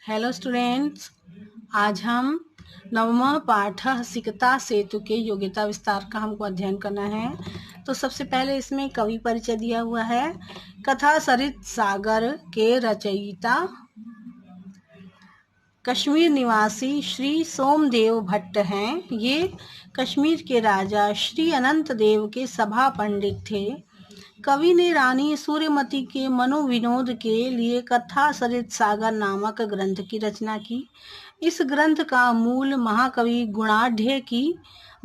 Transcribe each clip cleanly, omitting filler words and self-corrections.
Hello students. आज हम नवमा पाठ सिकता सेतु के योग्यता विस्तार का हमको अध्ययन करना है। तो सबसे पहले इसमें कवि परिचय दिया हुआ है। कथा सरित सागर के रचयिता कश्मीर निवासी श्री सोमदेव भट्ट हैं। ये कश्मीर के राजा श्री अनंत देव के सभा पंडित थे। कवि ने रानी सूर्यमती के मनोविनोद के लिए कथा सरित सागर नामक ग्रंथ की रचना की। इस ग्रंथ का मूल महाकवि गुणाढ़ की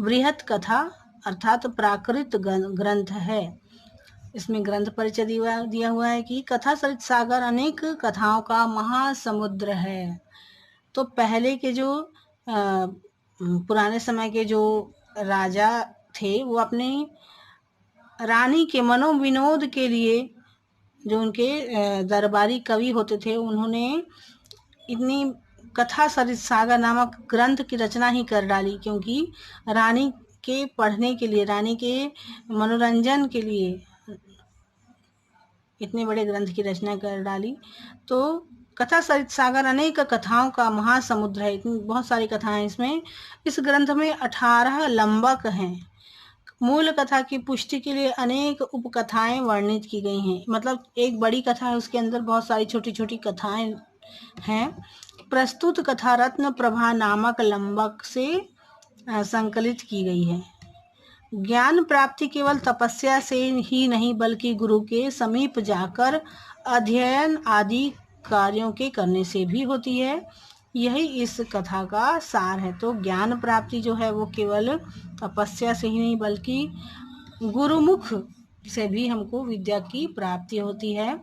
बृहत कथा अर्थात प्राकृत ग्रंथ है। इसमें ग्रंथ परिचय दिया हुआ है कि कथा सरित सागर अनेक कथाओं का महासमुद्र है। तो पहले के जो पुराने समय के जो राजा थे वो अपनी रानी के मनोविनोद के लिए जो उनके दरबारी कवि होते थे उन्होंने इतनी कथा सरित सागर नामक ग्रंथ की रचना ही कर डाली, क्योंकि रानी के पढ़ने के लिए, रानी के मनोरंजन के लिए इतने बड़े ग्रंथ की रचना कर डाली। तो कथा सरित सागर अनेक कथाओं का महासमुद्र है। इतनी बहुत सारी कथाएं इसमें। इस ग्रंथ में 18 लंबक हैं। मूल कथा की पुष्टि के लिए अनेक उपकथाएं वर्णित की गई हैं। मतलब एक बड़ी कथा है, उसके अंदर बहुत सारी छोटी छोटी कथाएं हैं। प्रस्तुत कथा रत्न प्रभा नामक लंबक से संकलित की गई है। ज्ञान प्राप्ति केवल तपस्या से ही नहीं बल्कि गुरु के समीप जाकर अध्ययन आदि कार्यों के करने से भी होती है। यही इस कथा का सार है। तो ज्ञान प्राप्ति जो है वो केवल तपस्या से ही नहीं बल्कि गुरुमुख से भी हमको विद्या की प्राप्ति होती है।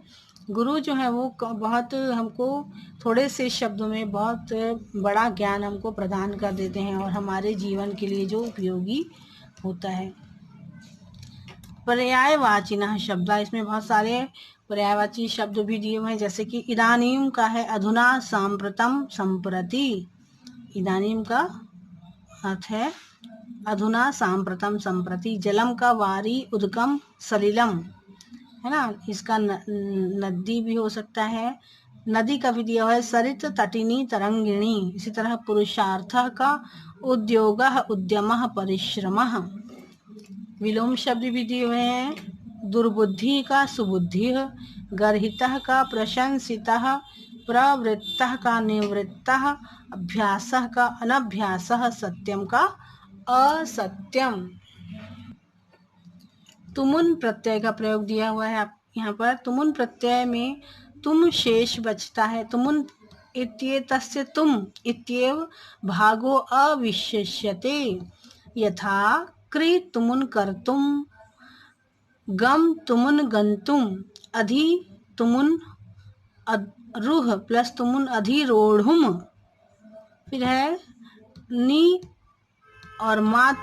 गुरु जो है वो बहुत हमको थोड़े से शब्दों में बहुत बड़ा ज्ञान हमको प्रदान कर देते हैं और हमारे जीवन के लिए जो उपयोगी होता है। पर्यायवाचिनः शब्द, इसमें बहुत सारे पर्यायवाची शब्द भी दिए हुए हैं, जैसे कि इदानीम का है अधुना सांप्रतम संप्रति। इदानीम का अर्थ है अधुना सांप्रतम संप्रति। जलम का वारी उदकम सलिलम है ना, इसका नदी भी हो सकता है। नदी का भी दिया हुआ है सरित तटिनी तरंगिणी। इसी तरह पुरुषार्थ का उद्योगः उद्यमः परिश्रमः। विलोम शब्द भी दिए हुए हैं। दुर्बुद्धि का सुबुद्धि, गर्हितः का प्रशंसितः, प्रवृत्तः का निवृत्तः, अभ्यासः का अनभ्यासः, सत्यम का असत्यम। तुमुन प्रत्यय का प्रयोग दिया हुआ है यहाँ पर। तुमुन प्रत्यय में तुम शेष बचता है। तुमुन इत्येतस्य तुम इत्येव भागो अविशेष्यते। यथा क्रि तुमुन कर्तुम, गम तुमुन गंतुम, अधि तुमुन रुह प्लस तुमुन अधिरोढ़ुम। फिर है नी और मात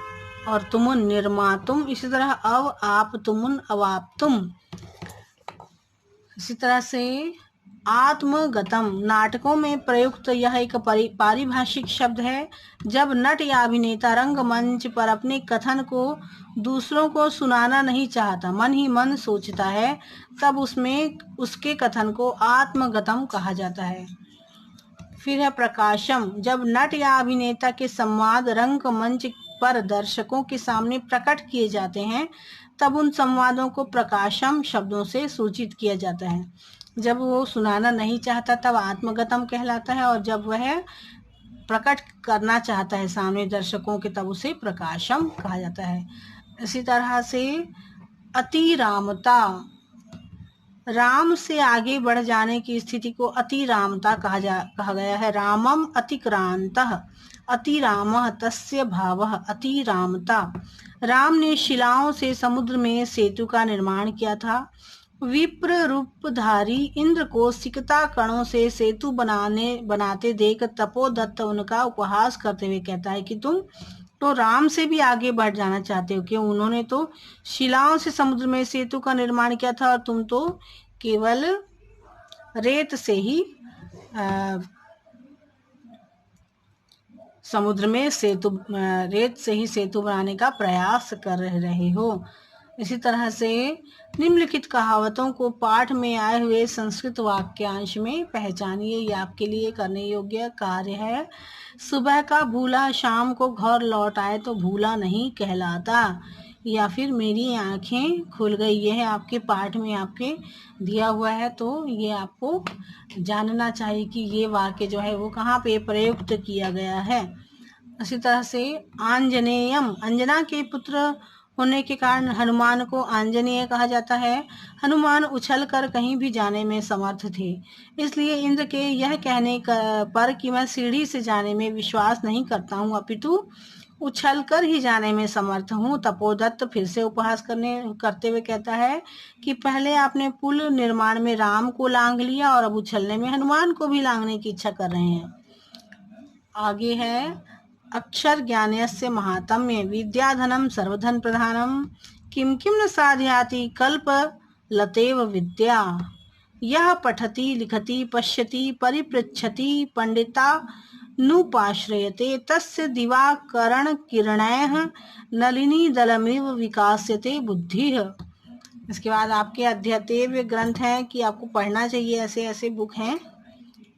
और तुमुन निर्मातुम। इसी तरह अव आप तुमुन अवाप्तुम। इसी तरह से आत्मगतम नाटकों में प्रयुक्त यह एक पारिभाषिक शब्द है। जब नट या अभिनेता रंगमंच पर अपने कथन को दूसरों को सुनाना नहीं चाहता, मन ही मन सोचता है, तब उसमें उसके कथन को आत्मगतम कहा जाता है। फिर है प्रकाशम, जब नट या अभिनेता के संवाद रंगमंच पर दर्शकों के सामने प्रकट किए जाते हैं, तब उन संवादों को प्रकाशम शब्दों से सूचित किया जाता है। जब वो सुनाना नहीं चाहता तब आत्मगतम कहलाता है, और जब वह प्रकट करना चाहता है सामने दर्शकों के तब उसे प्रकाशम कहा जाता है। इसी तरह से अतिरामता, राम से आगे बढ़ जाने की स्थिति को अतिरामता कहा गया है। रामम अतिक्रांतः, अतिरामः तस्य भावः अतिरामता। राम ने शिलाओं से समुद्र में सेतु का निर्माण किया था। विप्र रूपधारी इंद्र को सिकता कणों से सेतु बनाते देख तपोदत्त उनका उपहास करते हुए कहता है कि तुम तो राम से भी आगे बढ़ जाना चाहते हो, क्यों? उन्होंने तो शिलाओं से समुद्र में सेतु का निर्माण किया था और तुम तो केवल रेत से ही समुद्र में रेत से ही सेतु बनाने का प्रयास कर रहे हो। इसी तरह से निम्नलिखित कहावतों को पाठ में आए हुए संस्कृत वाक्यांश में पहचानिए। ये आपके लिए करने योग्य कार्य है। सुबह का भूला शाम को घर लौट आए तो भूला नहीं कहलाता, या फिर मेरी आंखें खुल गई। यह है आपके पाठ में आपके दिया हुआ है, तो ये आपको जानना चाहिए कि ये वाक्य जो है वो कहाँ पे प्रयुक्त किया गया है। इसी तरह से आंजनेयम, अंजना के पुत्र होने के कारण हनुमान को आंजनेय कहा जाता है। हनुमान उछलकर कहीं भी जाने में समर्थ थे, इसलिए इंद्र के यह कहने पर कि मैं सीढ़ी से जाने में विश्वास नहीं करता हूँ, अपितु उछलकर ही जाने में समर्थ हूँ। तपोदत्त फिर से उपहास करते हुए कहता है कि पहले आपने पुल निर्माण में राम को लांघ लिया और अब उछलने में हनुमान को भी लांघने की इच्छा कर रहे हैं। आगे है अक्षर ज्ञानस्य महात्म्य विद्याधनम सर्वधन प्रधानम किम किम न साध्याति कल्प लतेव विद्या यह पठति लिखति पश्यति परिपृच्छति पंडिता नुपाश्रयते तस्य दिवाकरण किरणैः नलिनी दलमिव विकास्यते बुद्धिः। इसके बाद आपके अध्येतव्य ग्रंथ हैं कि आपको पढ़ना चाहिए, ऐसे ऐसे बुक हैं,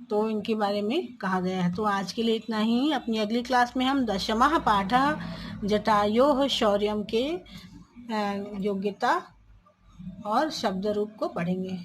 तो इनके बारे में कहा गया है। तो आज के लिए इतना ही। अपनी अगली क्लास में हम दशमः पाठः जटायोः शौर्यम के योग्यता और शब्द रूप को पढ़ेंगे।